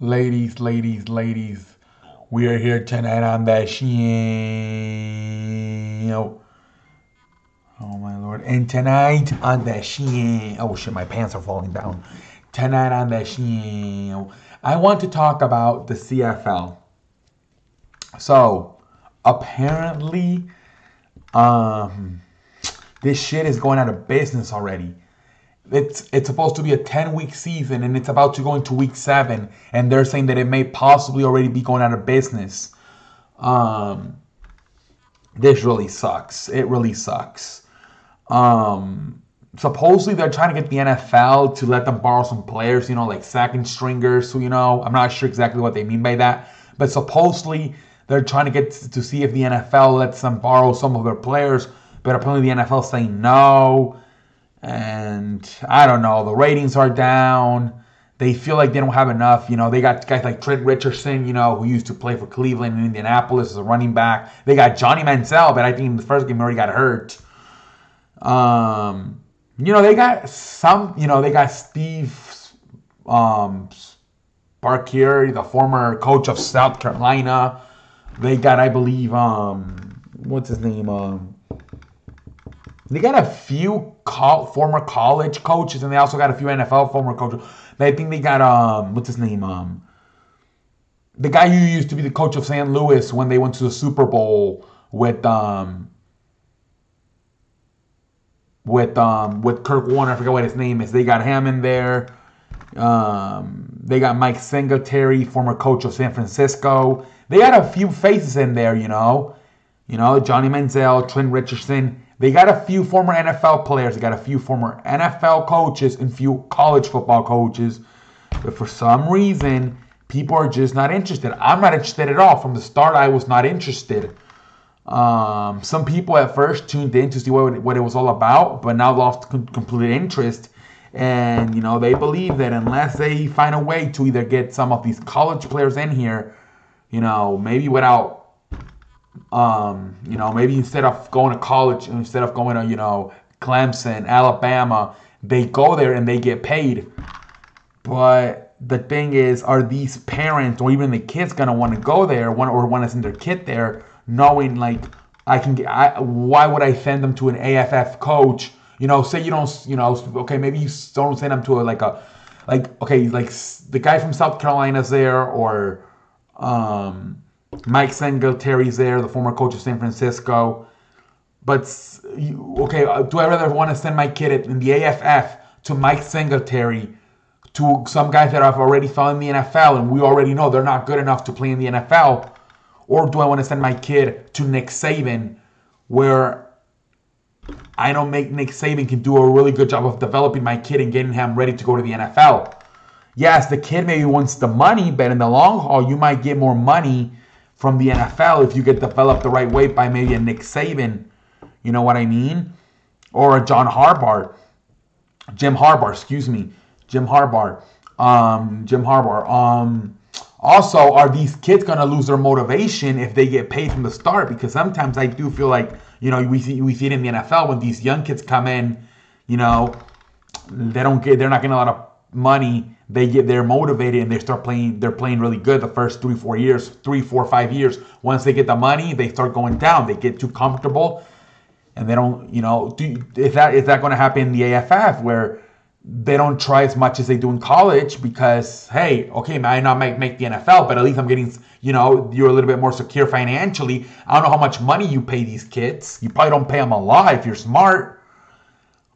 Ladies, we are here tonight on that show. Oh my lord. And tonight on that show. Oh shit, my pants are falling down. Tonight on that show, I want to talk about the CFL. So, apparently, um, this shit is going out of business already. It's supposed to be a 10-week season and it's about to go into week 7, and they're saying that it may possibly already be going out of business. Um this really sucks. It really sucks. Supposedly they're trying to get the NFL to let them borrow some players, like second stringers. So, I'm not sure exactly what they mean by that, but supposedly they're trying to get to see if the NFL lets them borrow some of their players, but apparently the NFL is saying no. And I don't know, the ratings are down. They feel like they don't have enough. They got guys like Trent Richardson, who used to play for Cleveland and Indianapolis as a running back. They got Johnny Manziel, but I think in the first game he already got hurt. They got they got Steve Barkier, the former coach of South Carolina. They got, I believe, what's his name? They got a few former college coaches, and they also got a few NFL former coaches. I think they got what's his name? The guy who used to be the coach of St. Louis when they went to the Super Bowl with Kirk Warner. I forget what his name is. They got him in there. They got Mike Singletary, former coach of San Francisco. They got a few faces in there, Johnny Manziel, Trent Richardson. They got a few former NFL players. They got a few former NFL coaches and few college football coaches. But for some reason, people are just not interested. I'm not interested at all. From the start, I was not interested. Some people at first tuned in to see what it was all about, but now lost complete interest. And, they believe that unless they find a way to either get some of these college players in here, maybe without maybe instead of going to college, instead of going to, Clemson, Alabama, they go there and they get paid. But the thing is, are these parents or even the kids going to want to go there or want to send their kid there knowing like why would I send them to an AFF coach? Say you don't, okay, maybe you don't send them to like the guy from South Carolina's there, or Mike Singletary's there, the former coach of San Francisco. But, do I rather want to send my kid in the AFF to Mike Singletary, to some guys that I've already found in the NFL and we already know they're not good enough to play in the NFL? Or do I want to send my kid to Nick Saban, where I know Nick Saban can do a really good job of developing my kid and getting him ready to go to the NFL? Yes, the kid maybe wants the money, but in the long haul, you might get more money from the NFL if you get developed the right way by maybe a Nick Saban, you know what I mean? Or a Jim Harbaugh. Also, are these kids going to lose their motivation if they get paid from the start? Because sometimes I do feel like, we see it in the NFL when these young kids come in, they're not getting a lot of money. They're motivated and they start playing. They're playing really good the first 3, 4 years, 3, 4, 5 years. Once they get the money, they start going down. They get too comfortable, and they don't. Is that going to happen in the AFF where they don't try as much as they do in college? Because hey, okay, I might not make the NFL, but at least I'm getting. You're a little bit more secure financially. I don't know how much money you pay these kids. You probably don't pay them a lot if you're smart,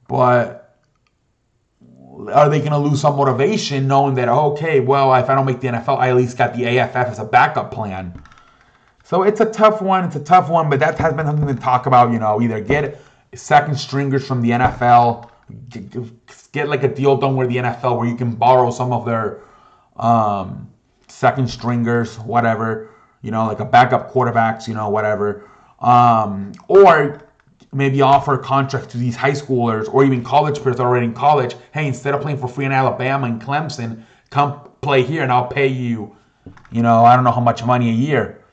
but are they going to lose some motivation knowing that, okay, well, if I don't make the NFL, I at least got the AFF as a backup plan? So it's a tough one. But that has been something to talk about, either get second stringers from the NFL, get like a deal done with the NFL where you can borrow some of their second stringers, whatever, like a backup quarterbacks, whatever. Or maybe offer contracts to these high schoolers or even college players that are already in college. Hey, instead of playing for free in Alabama and Clemson, come play here and I'll pay you, I don't know how much money a year.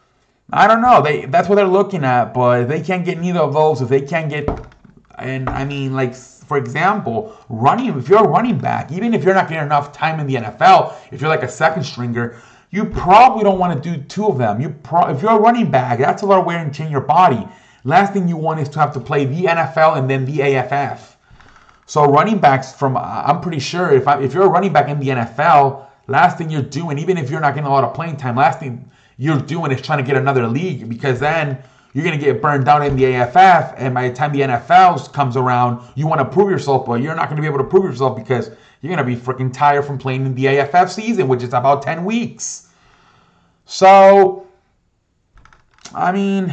I don't know. That's what they're looking at, but if they can't get neither of those, if they can't get And I mean, like, for example, if you're a running back, even if you're not getting enough time in the NFL, if you're like a second stringer, you probably don't want to do two of them. If you're a running back, that's a lot of wear and tear in your body. Last thing you want is to have to play the NFL and then the AFF. So running backs I'm pretty sure if you're a running back in the NFL, last thing you're doing, even if you're not getting a lot of playing time, last thing you're doing is trying to get another league, because then you're going to get burned out in the AFF, and by the time the NFL comes around, you want to prove yourself, but you're not going to be able to prove yourself because you're going to be freaking tired from playing in the AFF season, which is about 10 weeks. So, I mean,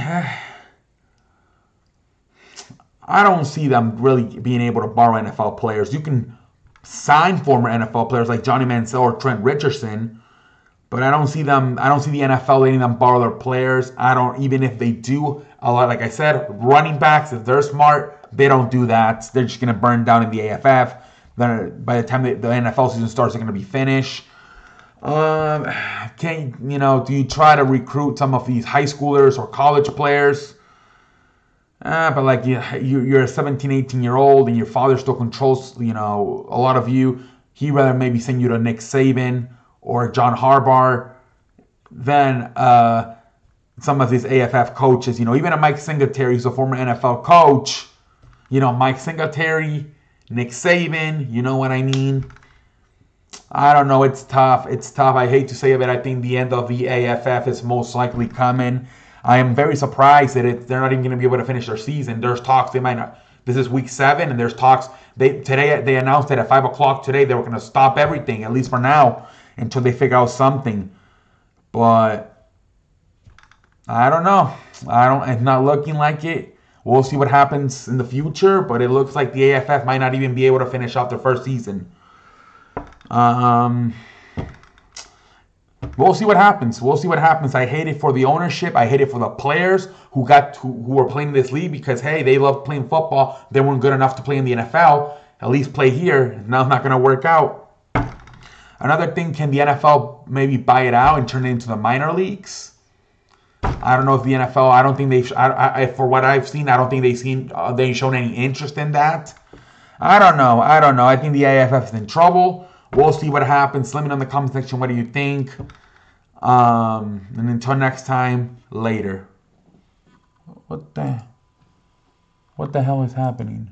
I don't see them really being able to borrow NFL players. You can sign former NFL players like Johnny Manziel or Trent Richardson, but I don't see the NFL letting them borrow their players. Even if they do, a lot, like I said, running backs, if they're smart, they don't do that. They're just going to burn down in the AFF. Then by the time the NFL season starts, they're going to be finished. Do you try to recruit some of these high schoolers or college players? But like you're a 17, 18-year-old and your father still controls, a lot of you. He'd rather maybe send you to Nick Saban or John Harbaugh than some of these AFF coaches. Even a Mike Singletary, who's a former NFL coach. Mike Singletary, Nick Saban, you know what I mean? I don't know. It's tough. I hate to say it, but I think the end of the AFF is most likely coming. I am very surprised that they're not even going to be able to finish their season. There's talks they might not. This is week 7, and there's talks. Today they announced that at 5 o'clock today they were going to stop everything, at least for now, until they figure out something. But I don't know. It's not looking like it. We'll see what happens in the future, but it looks like the AFF might not even be able to finish off their first season. We'll see what happens. I hate it for the ownership. I hate it for the players who were playing in this league because, hey, they love playing football. They weren't good enough to play in the NFL. At least play here. Now it's not going to work out. Another thing, can the NFL maybe buy it out and turn it into the minor leagues? I don't know if the NFL, I don't think for what I've seen, I don't think they've shown any interest in that. I don't know. I think the AFF is in trouble. We'll see what happens. Let me know in the comment section, what do you think? And until next time, later. What the hell is happening?